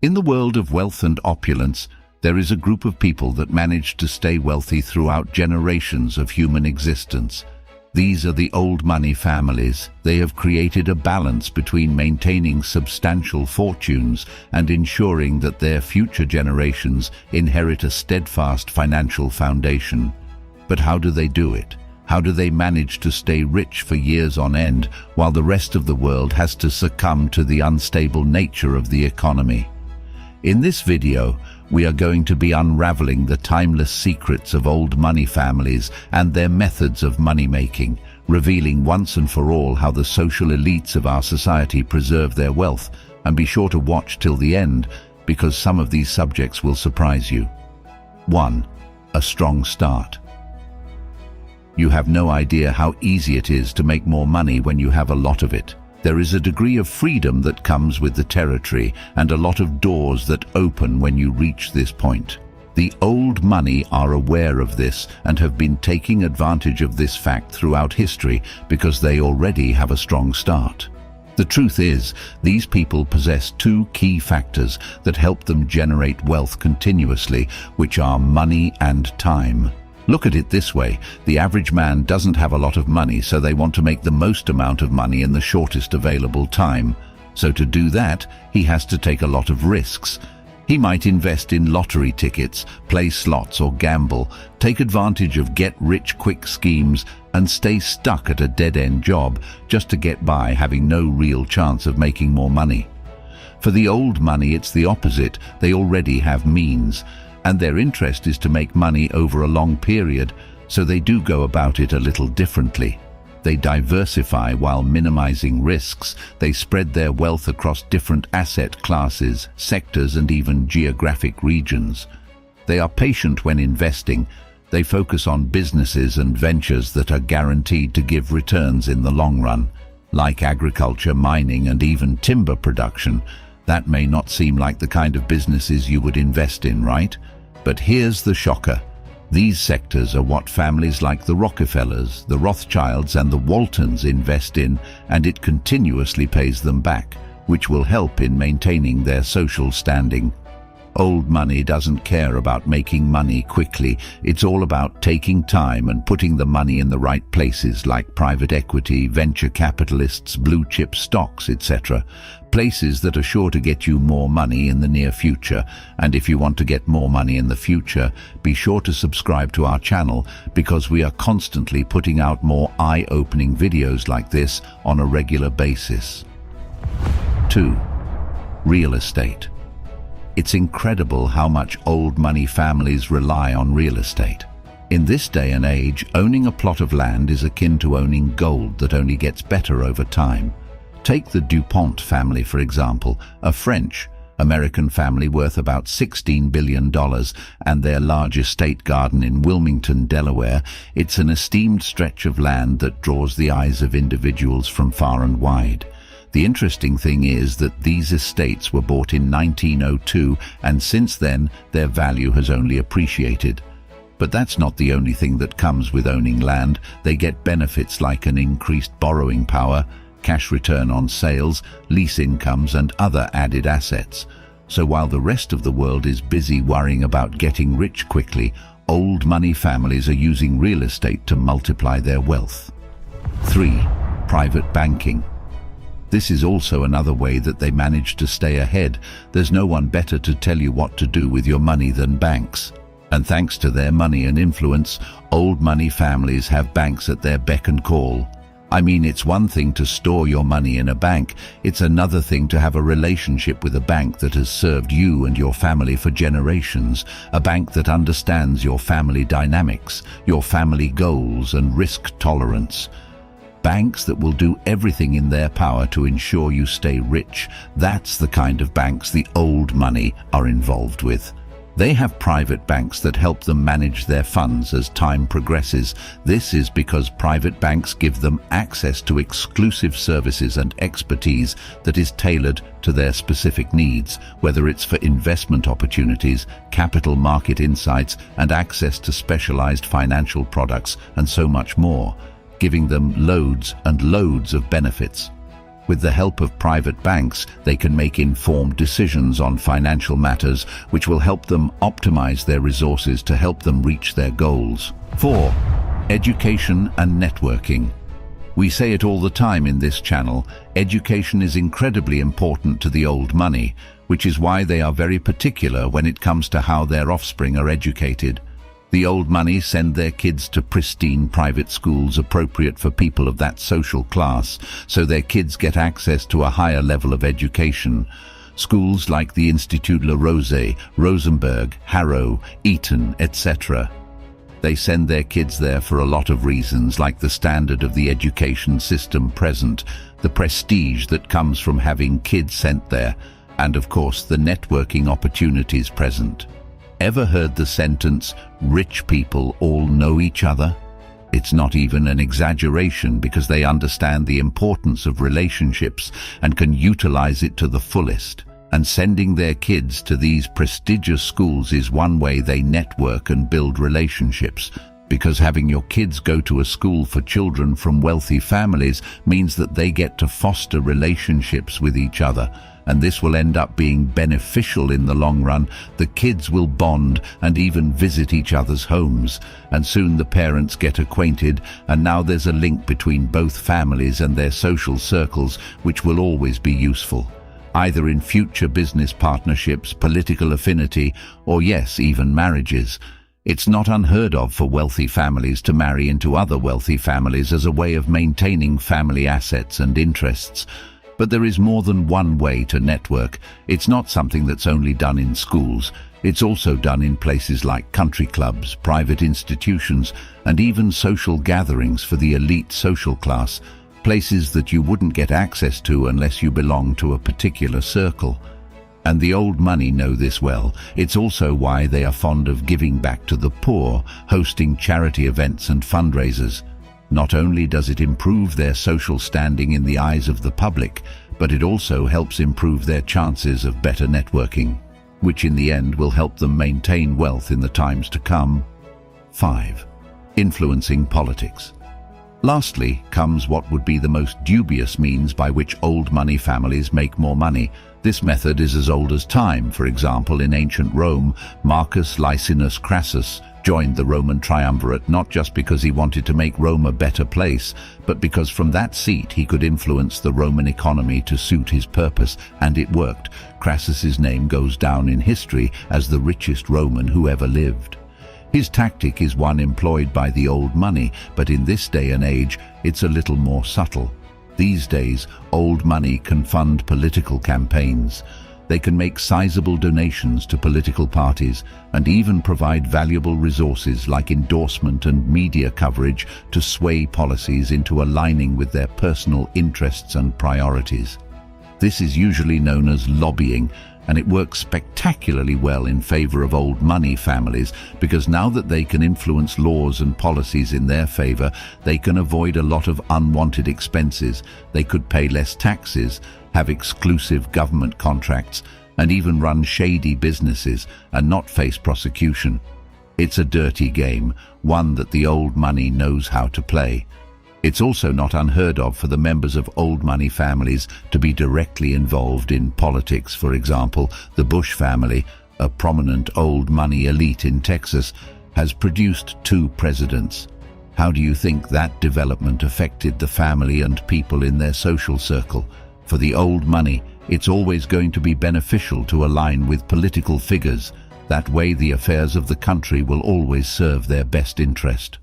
In the world of wealth and opulence, there is a group of people that manage to stay wealthy throughout generations of human existence. These are the old money families. They have created a balance between maintaining substantial fortunes and ensuring that their future generations inherit a steadfast financial foundation. But how do they do it? How do they manage to stay rich for years on end while the rest of the world has to succumb to the unstable nature of the economy? In this video, we are going to be unraveling the timeless secrets of old money families and their methods of money-making, revealing once and for all how the social elites of our society preserve their wealth. And be sure to watch till the end, because some of these subjects will surprise you. 1. A strong start. You have no idea how easy it is to make more money when you have a lot of it. There is a degree of freedom that comes with the territory and a lot of doors that open when you reach this point. The old money are aware of this and have been taking advantage of this fact throughout history because they already have a strong start. The truth is, these people possess two key factors that help them generate wealth continuously, which are money and time. Look at it this way, the average man doesn't have a lot of money, so they want to make the most amount of money in the shortest available time. So to do that, he has to take a lot of risks. He might invest in lottery tickets, play slots or gamble, take advantage of get-rich-quick schemes, and stay stuck at a dead-end job just to get by, having no real chance of making more money. For the old money, it's the opposite. They already have means, and their interest is to make money over a long period, so they do go about it a little differently. They diversify while minimizing risks. They spread their wealth across different asset classes, sectors, and even geographic regions. They are patient when investing. They focus on businesses and ventures that are guaranteed to give returns in the long run, like agriculture, mining, and even timber production. That may not seem like the kind of businesses you would invest in, right? But here's the shocker. These sectors are what families like the Rockefellers, the Rothschilds, and the Waltons invest in, and it continuously pays them back, which will help in maintaining their social standing. Old money doesn't care about making money quickly. It's all about taking time and putting the money in the right places, like private equity, venture capitalists, blue-chip stocks, etc. Places that are sure to get you more money in the near future. And if you want to get more money in the future, be sure to subscribe to our channel, because we are constantly putting out more eye-opening videos like this on a regular basis. 2. Real estate. It's incredible how much old money families rely on real estate. In this day and age, owning a plot of land is akin to owning gold that only gets better over time. Take the DuPont family, for example, a French-American family worth about $16 billion, and their large estate garden in Wilmington, Delaware. It's an esteemed stretch of land that draws the eyes of individuals from far and wide. The interesting thing is that these estates were bought in 1902, and since then their value has only appreciated. But that's not the only thing that comes with owning land. They get benefits like an increased borrowing power, cash return on sales, lease incomes, and other added assets. So while the rest of the world is busy worrying about getting rich quickly, old money families are using real estate to multiply their wealth. 3. Private banking. This is also another way that they manage to stay ahead. There's no one better to tell you what to do with your money than banks. And thanks to their money and influence, old money families have banks at their beck and call. I mean, it's one thing to store your money in a bank. It's another thing to have a relationship with a bank that has served you and your family for generations. A bank that understands your family dynamics, your family goals, and risk tolerance. Banks that will do everything in their power to ensure you stay rich. That's the kind of banks the old money are involved with. They have private banks that help them manage their funds as time progresses. This is because private banks give them access to exclusive services and expertise that is tailored to their specific needs, whether it's for investment opportunities, capital market insights, and access to specialized financial products, and so much more, giving them loads and loads of benefits. With the help of private banks, they can make informed decisions on financial matters, which will help them optimize their resources to help them reach their goals. 4. Education and networking. We say it all the time in this channel, education is incredibly important to the old money, which is why they are very particular when it comes to how their offspring are educated. The old money send their kids to pristine private schools appropriate for people of that social class, so their kids get access to a higher level of education. Schools like the Institut La Rose, Rosenberg, Harrow, Eton, etc. They send their kids there for a lot of reasons, like the standard of the education system present, the prestige that comes from having kids sent there, and of course the networking opportunities present. Ever heard the sentence, "Rich people all know each other"? It's not even an exaggeration because they understand the importance of relationships and can utilize it to the fullest. And sending their kids to these prestigious schools is one way they network and build relationships, because having your kids go to a school for children from wealthy families means that they get to foster relationships with each other, and this will end up being beneficial in the long run. The kids will bond and even visit each other's homes, and soon the parents get acquainted, and now there's a link between both families and their social circles, which will always be useful, either in future business partnerships, political affinity, or yes, even marriages. It's not unheard of for wealthy families to marry into other wealthy families as a way of maintaining family assets and interests. But there is more than one way to network. It's not something that's only done in schools. It's also done in places like country clubs, private institutions, and even social gatherings for the elite social class, places that you wouldn't get access to unless you belong to a particular circle. And the old money know this well. It's also why they are fond of giving back to the poor, hosting charity events and fundraisers. Not only does it improve their social standing in the eyes of the public, but it also helps improve their chances of better networking, which in the end will help them maintain wealth in the times to come. 5. Influencing politics. Lastly comes what would be the most dubious means by which old money families make more money. This method is as old as time. For example, in ancient Rome, Marcus Licinius Crassus joined the Roman triumvirate not just because he wanted to make Rome a better place, but because from that seat he could influence the Roman economy to suit his purpose, and it worked. Crassus's name goes down in history as the richest Roman who ever lived. His tactic is one employed by the old money, but in this day and age, it's a little more subtle. These days, old money can fund political campaigns. They can make sizable donations to political parties and even provide valuable resources like endorsement and media coverage to sway policies into aligning with their personal interests and priorities. This is usually known as lobbying, and it works spectacularly well in favor of old money families because now that they can influence laws and policies in their favor, they can avoid a lot of unwanted expenses. They could pay less taxes, have exclusive government contracts, and even run shady businesses and not face prosecution. It's a dirty game, one that the old money knows how to play. It's also not unheard of for the members of old money families to be directly involved in politics. For example, the Bush family, a prominent old money elite in Texas, has produced 2 presidents. How do you think that development affected the family and people in their social circle? For the old money, it's always going to be beneficial to align with political figures. That way the affairs of the country will always serve their best interest.